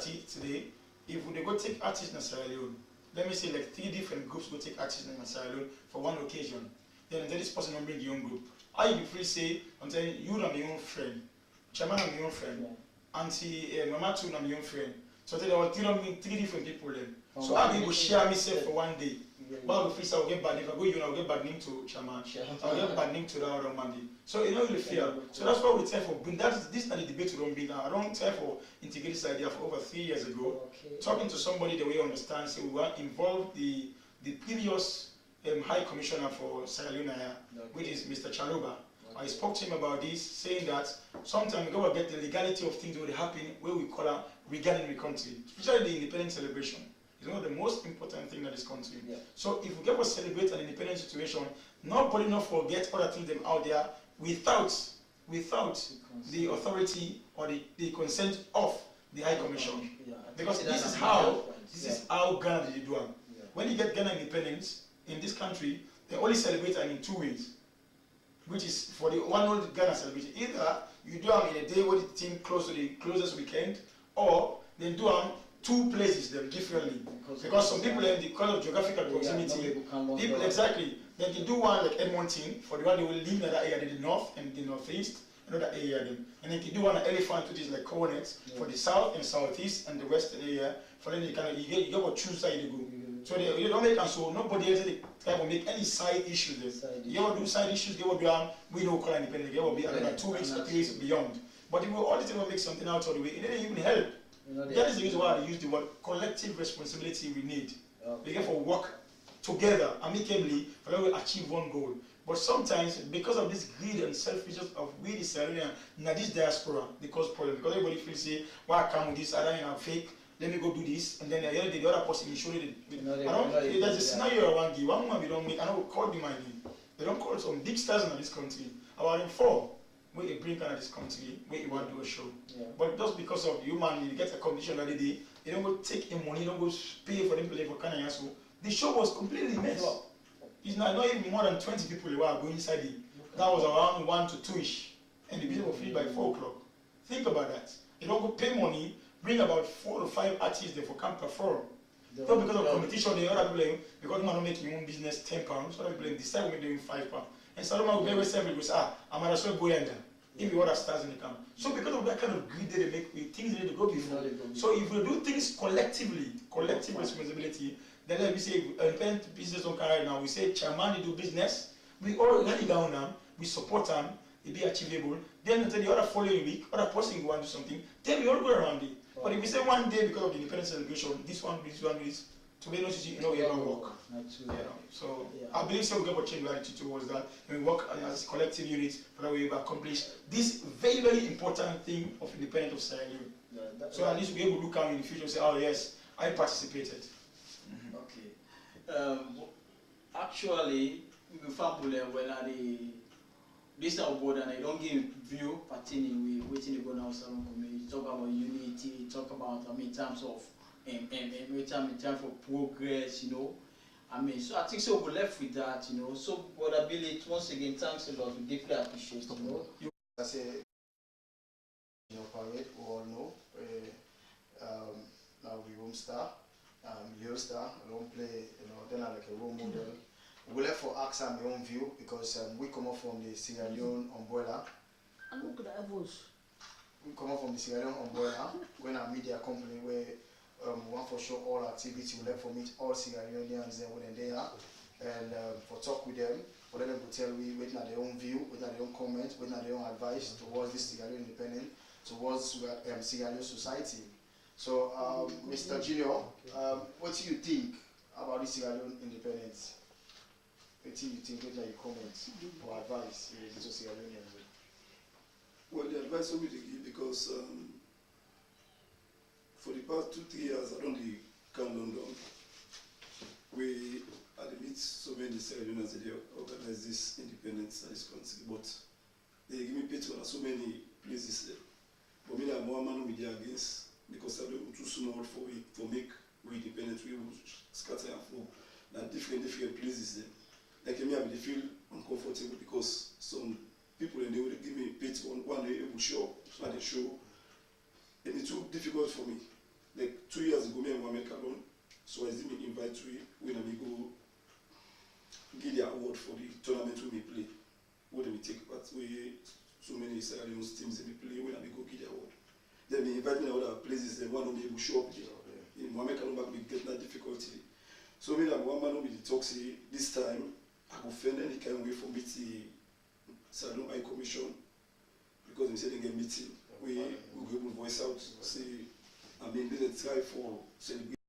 at it today, if we go take artists in Sierra Leone, let me say like 3 different groups go take artists in Sierra Leone for one occasion. Then this person will bring your own group. I be free say, I'm telling you, I'm my own friend. Chairman, I'm my own friend. Auntie, Mama too, I'm my own friend. So they all 3 different people then. So I will share myself for one day. But I will free say I'll get bad. If I go, I'll get bad name to Chairman. I'll get bad name to that other Monday. So you know really fair. So that's why we try for. This is not the debate we don't be now. I don't try for integrate this idea for over 3 years ago. Talking to somebody the way you understand, say we want involve the previous High Commissioner for Sierra Leone, which is Mr. Chaluba. I spoke to him about this, saying that sometimes we go get the legality of things that will happen where we call it regarding the country, especially the independence celebration. It's one of the most important things in this country. So if we get to celebrate an independent situation, nobody not forget other things them out there without the authority or the consent of the High Commission. Because this is how Ghana did do it. When you get Ghana independence in this country, they only celebrate in 2 ways, which is for the one old Ghana celebration. Either you do them in a day where the team close to the closest weekend, or they do them 2 places them differently. Because some people because of geographical proximity, people exactly. Then they do one like Edmonton for the one they will live in that area, the north and the northeast, another area then. And then they do one Elephant, which is like Coronet for the south and southeast and the western area. For them you get what choose side you go. So you don't make, and so nobody else kind of make any side issues there. You ever do side issues, they will be we don't call independent, they will be another 2 weeks or 3 weeks beyond. But if we all the time make something out of the way, it didn't even help. That is the reason why I use the word collective responsibility we need. We get for work together, amicably, for them to achieve one goal. But sometimes, because of this greed and selfishness of we the Sierra Leone, now this diaspora, they cause problem. Because everybody feels say, why I come with this, I don't fake, let me go do this, and then the other person is showing it. There's a scenario I want to give. One woman we don't make, I know call me my name. They don't call some big stars in this country. About in 4, where you bring kind of this country, where you want to do a show. But just because of human, you get a condition that day, you don't go take in money, you don't go pay for them to play for Canada. So the show was completely messed. It's not even more than 20 people who are going inside it. That was around 1 to 2ish. And the business was finished by 4 o'clock. Think about that. You don't go pay money, bring about 4 to 5 artists there for come perform. So because of competition, the other people, because you want to make your own business £10, so other people decide we're doing £5. And Solomon will very several will say, I might as well go in there. If you other stars in the camp. So because of that kind of greed they make, things need to go before. So if we do things collectively, collective responsibility, then let me say, independent business don't carry now. We say, chairman, they do business. We all let it down now. We support them. It be achievable. Then the other following week, other person want to do something. Then we all go around it. But if we say one day because of the independence celebration, this one, to be honest, you know, it don't work. So I believe so we get a change attitude towards that, and we work as collective units for that we accomplish this very, very important thing of independence of Sierra Leone. So at least we'll be able to look out in the future and say, oh yes, I participated. Okay. Actually, we found when this type of board and I don't give view pertaining with waiting to go now salon community, talk about unity, talk about in terms of in terms of progress, you know. So I think so we're left with that, you know. So Brother Billy, once again, thanks a lot. We deeply appreciate it, you know. I say parade, we all know. Now we home star, Leo star, I don't play, you know, then I like a role model. We left for ask my own view because we come up from the Sierra Leone umbrella. And look at that voice. We come up from the Sierra Leone umbrella when a media company where we want for sure all activity. We left for meet all Sierra Leoneans when they are and for talk with them, for them to tell we waiting at their own view, waiting at their own comment, waiting at their own advice towards this Sierra Leone independent, towards Sierra Leone society. So Mr. Junior, what do you think about this Sierra Leone independence? What do you think, whether you comment or advice to Sierra Leoneans? Well, the advice will be to give because for the past 2-3 years, I don't come London. We at the meet so many Sierra Leoneans they organize this independence in this country, but they give me pity on so many places there. But me, I'm one man with the against because I'm too small for make we independent. We will scatter and flow at different places there. Like me, I feel uncomfortable because some people and they will give me pity on one day it will show up, and they show, and it's too difficult for me. invite we when we go give the award for the tournament we may play. When we take part, we so many Sierra Leone teams we play when we go give the award. Then we invite me to other places. Then one of them will show up there. In Mohamed Kalumba we get that difficulty. So me like one man will be the talk say this time I go find any kind of way for meeting Sierra Leone High Commission because we said they get meeting. We go able to voice out say I mean let's try for celebrate.